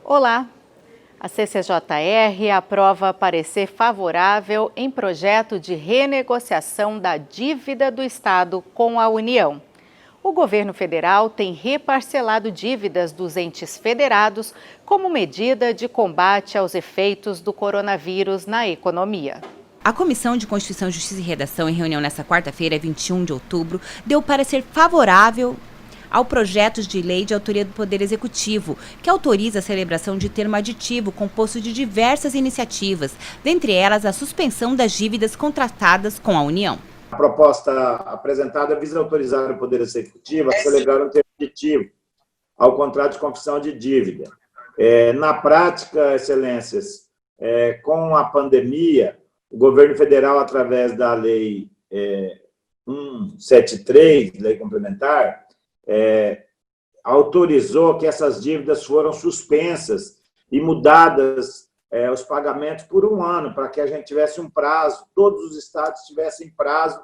Olá! A CCJR aprova parecer favorável em projeto de renegociação da dívida do Estado com a União. O governo federal tem reparcelado dívidas dos entes federados como medida de combate aos efeitos do coronavírus na economia. A Comissão de Constituição, Justiça e Redação, em reunião nesta quarta-feira, 21 de outubro, deu parecer favorável ao projeto de lei de autoria do Poder Executivo, que autoriza a celebração de termo aditivo composto de diversas iniciativas, dentre elas a suspensão das dívidas contratadas com a União. A proposta apresentada visa autorizar o Poder Executivo a celebrar um termo aditivo ao contrato de confissão de dívida. Na prática, excelências, com a pandemia, o governo federal, através da Lei 173, Lei Complementar, autorizou que essas dívidas foram suspensas e mudadas os pagamentos por um ano, para que a gente tivesse um prazo, todos os estados tivessem prazo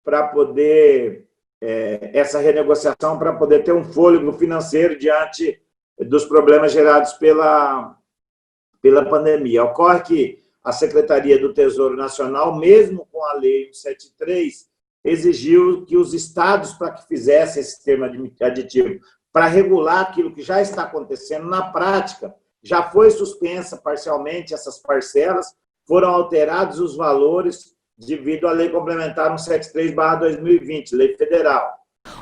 para poder, essa renegociação, para poder ter um fôlego financeiro diante dos problemas gerados pela pandemia. Ocorre que a Secretaria do Tesouro Nacional, mesmo com a Lei 173, exigiu que os estados, para que fizessem esse termo aditivo, para regular aquilo que já está acontecendo na prática, já foi suspensa parcialmente essas parcelas, foram alterados os valores devido à Lei Complementar 173/2020, Lei Federal.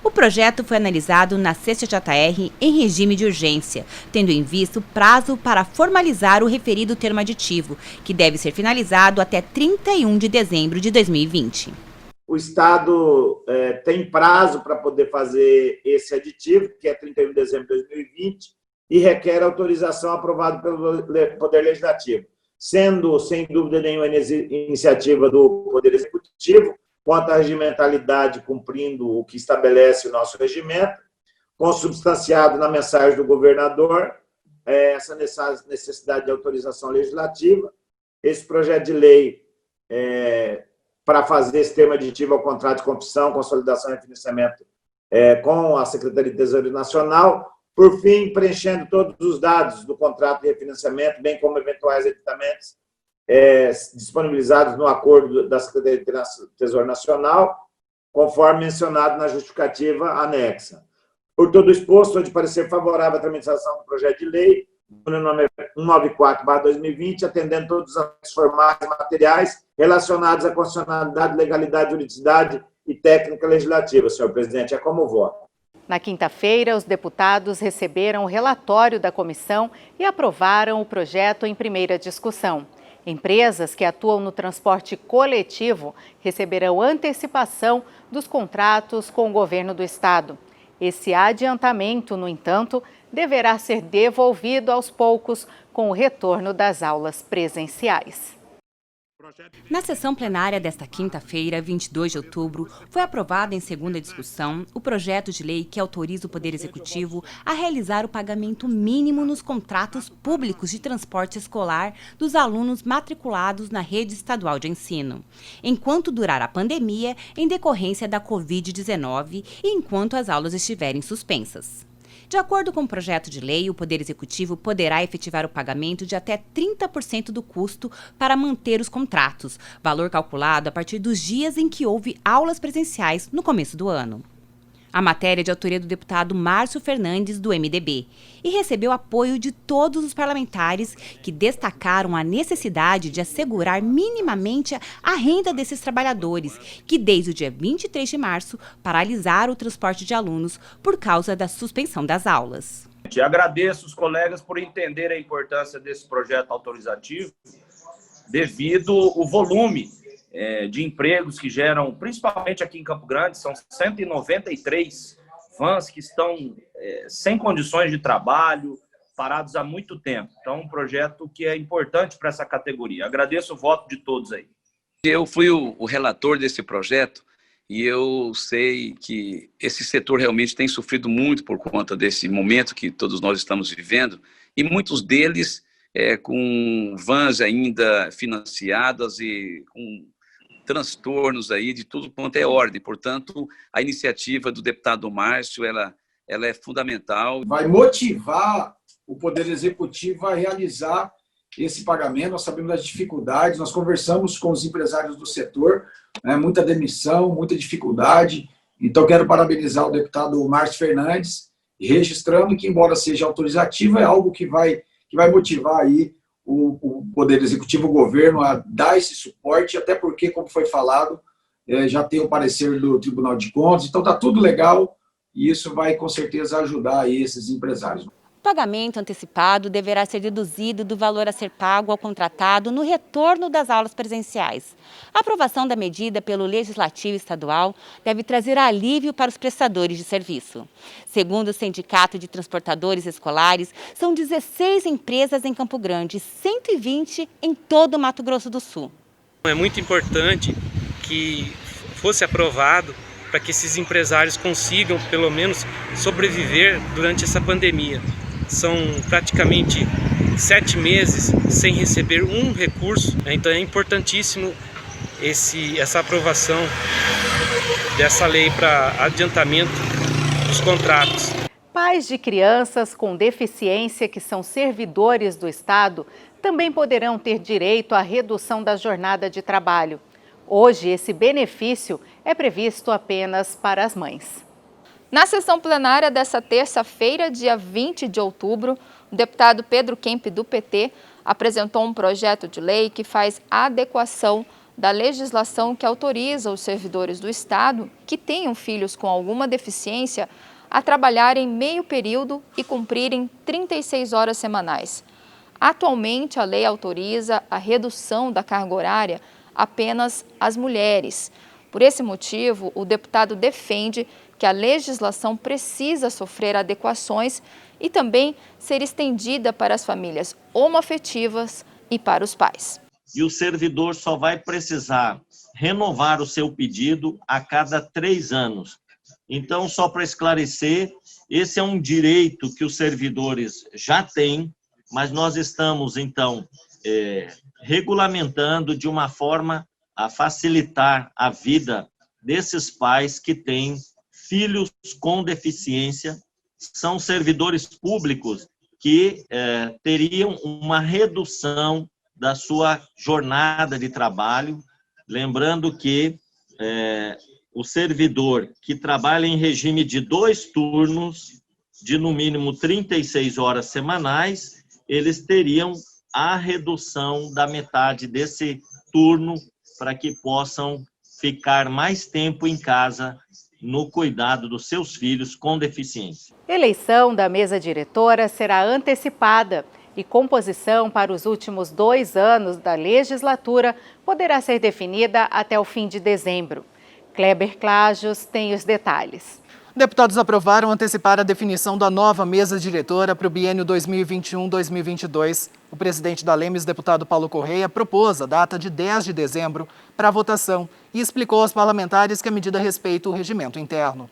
O projeto foi analisado na CCJR em regime de urgência, tendo em vista o prazo para formalizar o referido termo aditivo, que deve ser finalizado até 31 de dezembro de 2020. O Estado tem prazo para poder fazer esse aditivo, que é 31 de dezembro de 2020, e requer autorização aprovada pelo Poder Legislativo, sendo, sem dúvida nenhuma, iniciativa do Poder Executivo, quanto à regimentalidade, cumprindo o que estabelece o nosso regimento, consubstanciado na mensagem do governador, essa necessidade de autorização legislativa. Esse projeto de lei, para fazer esse termo aditivo ao contrato de confissão, consolidação e financiamento com a Secretaria de Tesouro Nacional, por fim, preenchendo todos os dados do contrato de refinanciamento, bem como eventuais editamentos disponibilizados no acordo da Secretaria de Tesouro Nacional, conforme mencionado na justificativa anexa. Por todo o exposto, sou de parecer favorável à tramitação do projeto de lei, número 194/2020, atendendo todos os aspectos formais e materiais relacionados à constitucionalidade, legalidade, juridicidade e técnica legislativa. Senhor presidente, é como voto. Na quinta-feira, os deputados receberam o relatório da comissão e aprovaram o projeto em primeira discussão. Empresas que atuam no transporte coletivo receberão antecipação dos contratos com o governo do estado. Esse adiantamento, no entanto, deverá ser devolvido aos poucos com o retorno das aulas presenciais. Na sessão plenária desta quinta-feira, 22 de outubro, foi aprovado em segunda discussão o projeto de lei que autoriza o Poder Executivo a realizar o pagamento mínimo nos contratos públicos de transporte escolar dos alunos matriculados na rede estadual de ensino, enquanto durar a pandemia em decorrência da Covid-19 e enquanto as aulas estiverem suspensas. De acordo com o projeto de lei, o Poder Executivo poderá efetivar o pagamento de até 30% do custo para manter os contratos, valor calculado a partir dos dias em que houve aulas presenciais no começo do ano. A matéria é de autoria do deputado Márcio Fernandes, do MDB, e recebeu apoio de todos os parlamentares que destacaram a necessidade de assegurar minimamente a renda desses trabalhadores, que desde o dia 23 de março paralisaram o transporte de alunos por causa da suspensão das aulas. Agradeço os colegas por entenderem a importância desse projeto autorizativo devido ao volume de empregos que geram, principalmente aqui em Campo Grande, são 193 vans que estão sem condições de trabalho, parados há muito tempo. Então, um projeto que é importante para essa categoria. Agradeço o voto de todos aí. Eu fui o relator desse projeto e eu sei que esse setor realmente tem sofrido muito por conta desse momento que todos nós estamos vivendo, e muitos deles com vans ainda financiadas e com transtornos aí de tudo quanto é ordem. Portanto, a iniciativa do deputado Márcio, ela é fundamental. Vai motivar o Poder Executivo vai realizar esse pagamento. Nós sabemos das dificuldades, nós conversamos com os empresários do setor, né, muita demissão, muita dificuldade. Então, quero parabenizar o deputado Márcio Fernandes, registrando que, embora seja autorizativo, é algo que vai motivar aí o Poder Executivo, o governo, a dar esse suporte, até porque, como foi falado, já tem o parecer do Tribunal de Contas, então está tudo legal e isso vai, com certeza, ajudar aí esses empresários. O pagamento antecipado deverá ser deduzido do valor a ser pago ao contratado no retorno das aulas presenciais. A aprovação da medida pelo Legislativo Estadual deve trazer alívio para os prestadores de serviço. Segundo o Sindicato de Transportadores Escolares, são 16 empresas em Campo Grande e 120 em todo o Mato Grosso do Sul. É muito importante que fosse aprovado para que esses empresários consigam, pelo menos, sobreviver durante essa pandemia. São praticamente 7 meses sem receber um recurso, então é importantíssimo essa aprovação dessa lei para adiantamento dos contratos. Pais de crianças com deficiência que são servidores do Estado também poderão ter direito à redução da jornada de trabalho. Hoje, esse benefício é previsto apenas para as mães. Na sessão plenária desta terça-feira, dia 20 de outubro, o deputado Pedro Kemp, do PT, apresentou um projeto de lei que faz a adequação da legislação que autoriza os servidores do Estado que tenham filhos com alguma deficiência a trabalharem meio período e cumprirem 36 horas semanais. Atualmente, a lei autoriza a redução da carga horária apenas às mulheres. Por esse motivo, o deputado defende que a legislação precisa sofrer adequações e também ser estendida para as famílias homoafetivas e para os pais. E o servidor só vai precisar renovar o seu pedido a cada 3 anos. Então, só para esclarecer, esse é um direito que os servidores já têm, mas nós estamos, então, regulamentando de uma forma a facilitar a vida desses pais que têm filhos com deficiência, são servidores públicos que teriam uma redução da sua jornada de trabalho, lembrando que o servidor que trabalha em regime de 2 turnos, de no mínimo 36 horas semanais, eles teriam a redução da metade desse turno para que possam ficar mais tempo em casa no cuidado dos seus filhos com deficiência. Eleição da mesa diretora será antecipada e composição para os últimos 2 anos da legislatura poderá ser definida até o fim de dezembro. Kleber Clajos tem os detalhes. Deputados aprovaram antecipar a definição da nova mesa diretora para o biênio 2021-2022. O presidente da Lemes, deputado Paulo Correia, propôs a data de 10 de dezembro para a votação e explicou aos parlamentares que a medida respeita o regimento interno.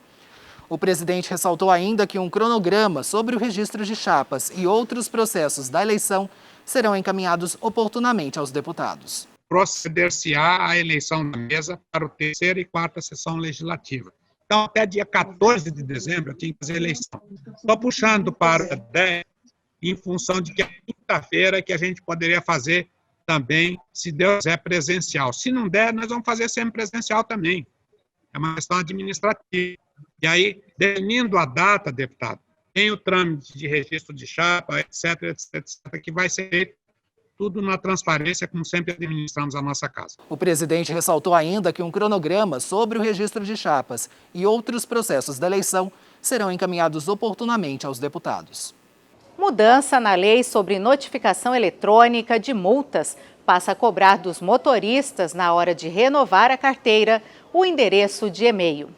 O presidente ressaltou ainda que um cronograma sobre o registro de chapas e outros processos da eleição serão encaminhados oportunamente aos deputados. Proceder-se-á a eleição da mesa para o 3ª e 4ª sessão legislativa. Então, até dia 14 de dezembro, eu tinha que fazer eleição. Estou puxando para o 10, em função de que é quinta-feira que a gente poderia fazer também, se Deus é presencial. Se não der, nós vamos fazer sempre presencial também. É uma questão administrativa. E aí, definindo a data, deputado, tem o trâmite de registro de chapa, etc., que vai ser feito tudo na transparência, como sempre administramos a nossa casa. O presidente ressaltou ainda que um cronograma sobre o registro de chapas e outros processos da eleição serão encaminhados oportunamente aos deputados. Mudança na lei sobre notificação eletrônica de multas passa a cobrar dos motoristas, na hora de renovar a carteira, o endereço de e-mail.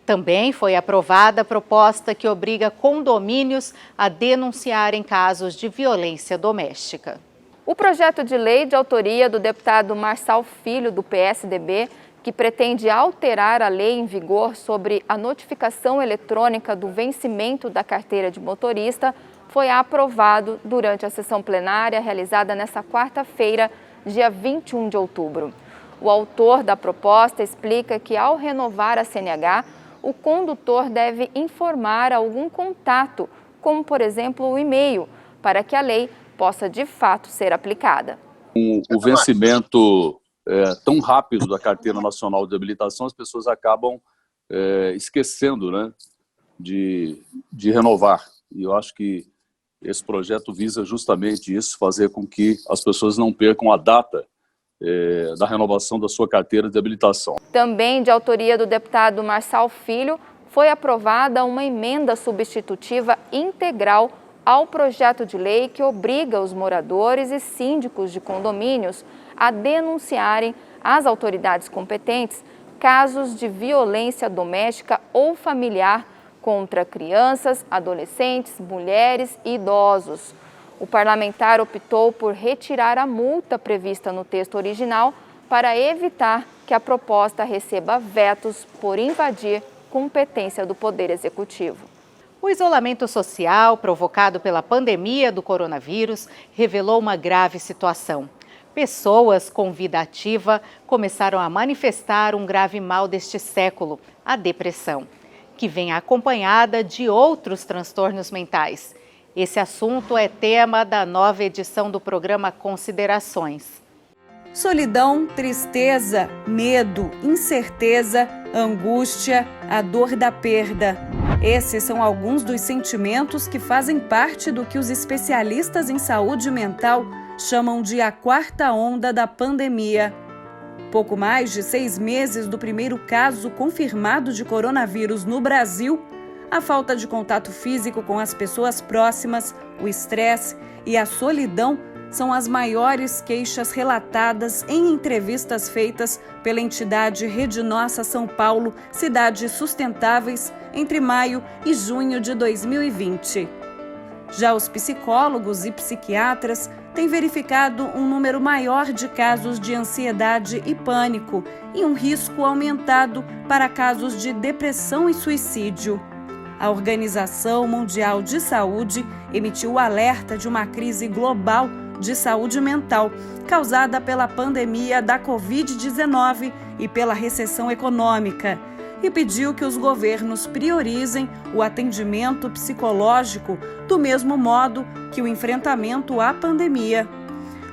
Também foi aprovada a proposta que obriga condomínios a denunciarem casos de violência doméstica. O projeto de lei de autoria do deputado Marçal Filho, do PSDB, que pretende alterar a lei em vigor sobre a notificação eletrônica do vencimento da carteira de motorista, foi aprovado durante a sessão plenária realizada nesta quarta-feira, dia 21 de outubro. O autor da proposta explica que, ao renovar a CNH, o condutor deve informar algum contato, como, por exemplo, o e-mail, para que a lei possa de fato ser aplicada. O vencimento tão rápido da Carteira Nacional de Habilitação, as pessoas acabam esquecendo, né, de renovar. E eu acho que esse projeto visa justamente isso, fazer com que as pessoas não percam a data da renovação da sua carteira de habilitação. Também de autoria do deputado Marçal Filho, foi aprovada uma emenda substitutiva integral ao projeto de lei que obriga os moradores e síndicos de condomínios a denunciarem às autoridades competentes casos de violência doméstica ou familiar contra crianças, adolescentes, mulheres e idosos. O parlamentar optou por retirar a multa prevista no texto original para evitar que a proposta receba vetos por invadir competência do Poder Executivo. O isolamento social provocado pela pandemia do coronavírus revelou uma grave situação. Pessoas com vida ativa começaram a manifestar um grave mal deste século, a depressão, que vem acompanhada de outros transtornos mentais. Esse assunto é tema da nova edição do programa Considerações. Solidão, tristeza, medo, incerteza, angústia, a dor da perda. Esses são alguns dos sentimentos que fazem parte do que os especialistas em saúde mental chamam de a quarta onda da pandemia. Pouco mais de 6 meses do primeiro caso confirmado de coronavírus no Brasil, a falta de contato físico com as pessoas próximas, o estresse e a solidão são as maiores queixas relatadas em entrevistas feitas pela entidade Rede Nossa São Paulo, Cidades Sustentáveis, entre maio e junho de 2020. Já os psicólogos e psiquiatras têm verificado um número maior de casos de ansiedade e pânico e um risco aumentado para casos de depressão e suicídio. A Organização Mundial de Saúde emitiu o alerta de uma crise global de saúde mental causada pela pandemia da Covid-19 e pela recessão econômica e pediu que os governos priorizem o atendimento psicológico do mesmo modo que o enfrentamento à pandemia.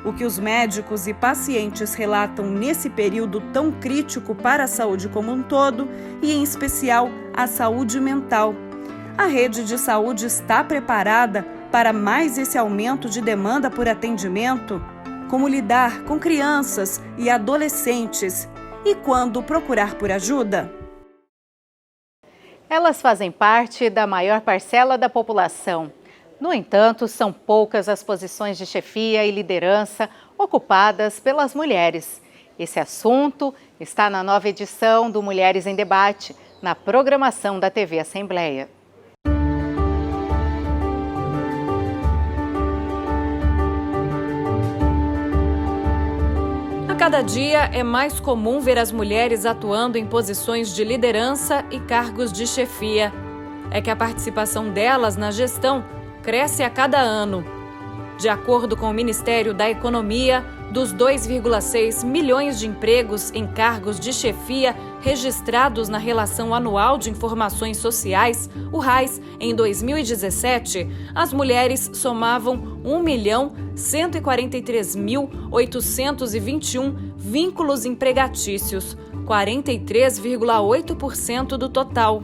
O que os médicos e pacientes relatam nesse período tão crítico para a saúde como um todo e, em especial, a saúde mental. A rede de saúde está preparada para mais esse aumento de demanda por atendimento? Como lidar com crianças e adolescentes? E quando procurar por ajuda? Elas fazem parte da maior parcela da população. No entanto, são poucas as posições de chefia e liderança ocupadas pelas mulheres. Esse assunto está na nova edição do Mulheres em Debate, na programação da TV Assembleia. Cada dia é mais comum ver as mulheres atuando em posições de liderança e cargos de chefia. É que a participação delas na gestão cresce a cada ano. De acordo com o Ministério da Economia, dos 2,6 milhões de empregos em cargos de chefia registrados na Relação Anual de Informações Sociais, o RAIS, em 2017, as mulheres somavam 1.143.821 vínculos empregatícios, 43,8% do total.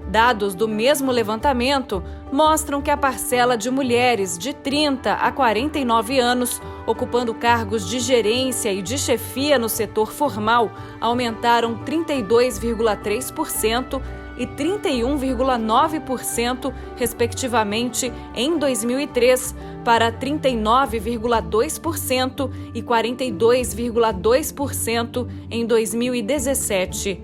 Dados do mesmo levantamento mostram que a parcela de mulheres de 30 a 49 anos ocupando cargos de gerência e de chefia no setor formal aumentaram 32,3% e 31,9%, respectivamente, em 2003, para 39,2% e 42,2% em 2017.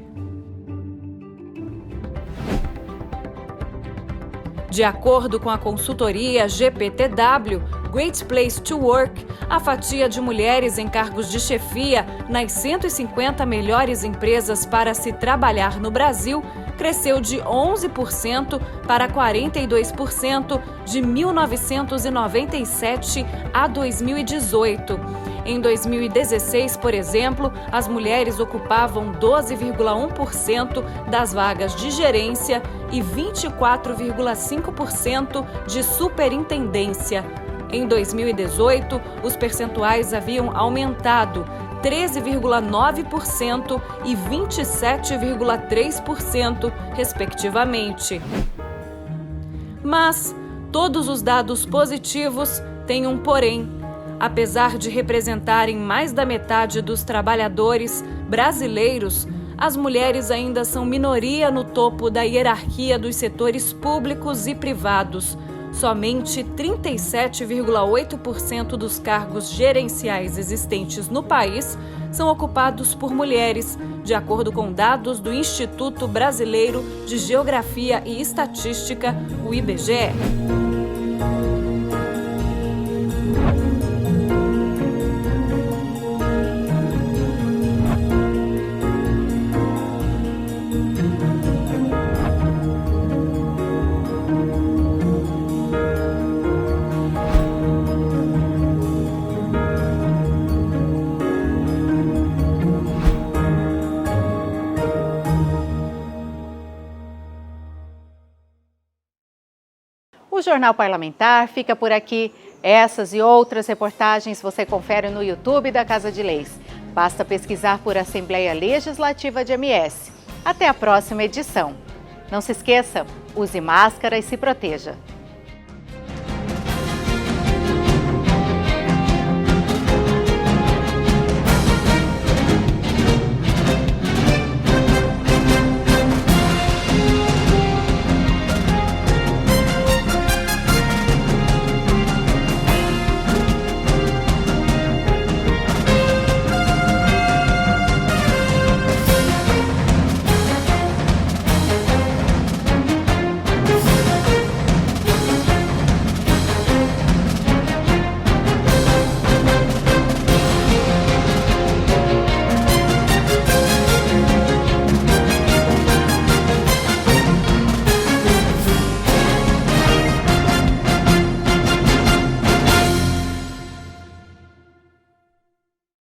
De acordo com a consultoria GPTW, Great Place to Work, a fatia de mulheres em cargos de chefia nas 150 melhores empresas para se trabalhar no Brasil cresceu de 11% para 42% de 1997 a 2018. Em 2016, por exemplo, as mulheres ocupavam 12,1% das vagas de gerência e 24,5% de superintendência. Em 2018, os percentuais haviam aumentado 13,9% e 27,3%, respectivamente. Mas todos os dados positivos têm um porém. Apesar de representarem mais da metade dos trabalhadores brasileiros, as mulheres ainda são minoria no topo da hierarquia dos setores públicos e privados. Somente 37,8% dos cargos gerenciais existentes no país são ocupados por mulheres, de acordo com dados do Instituto Brasileiro de Geografia e Estatística, o IBGE. O Jornal Parlamentar fica por aqui. Essas e outras reportagens você confere no YouTube da Casa de Leis. Basta pesquisar por Assembleia Legislativa de MS. Até a próxima edição. Não se esqueça, use máscara e se proteja.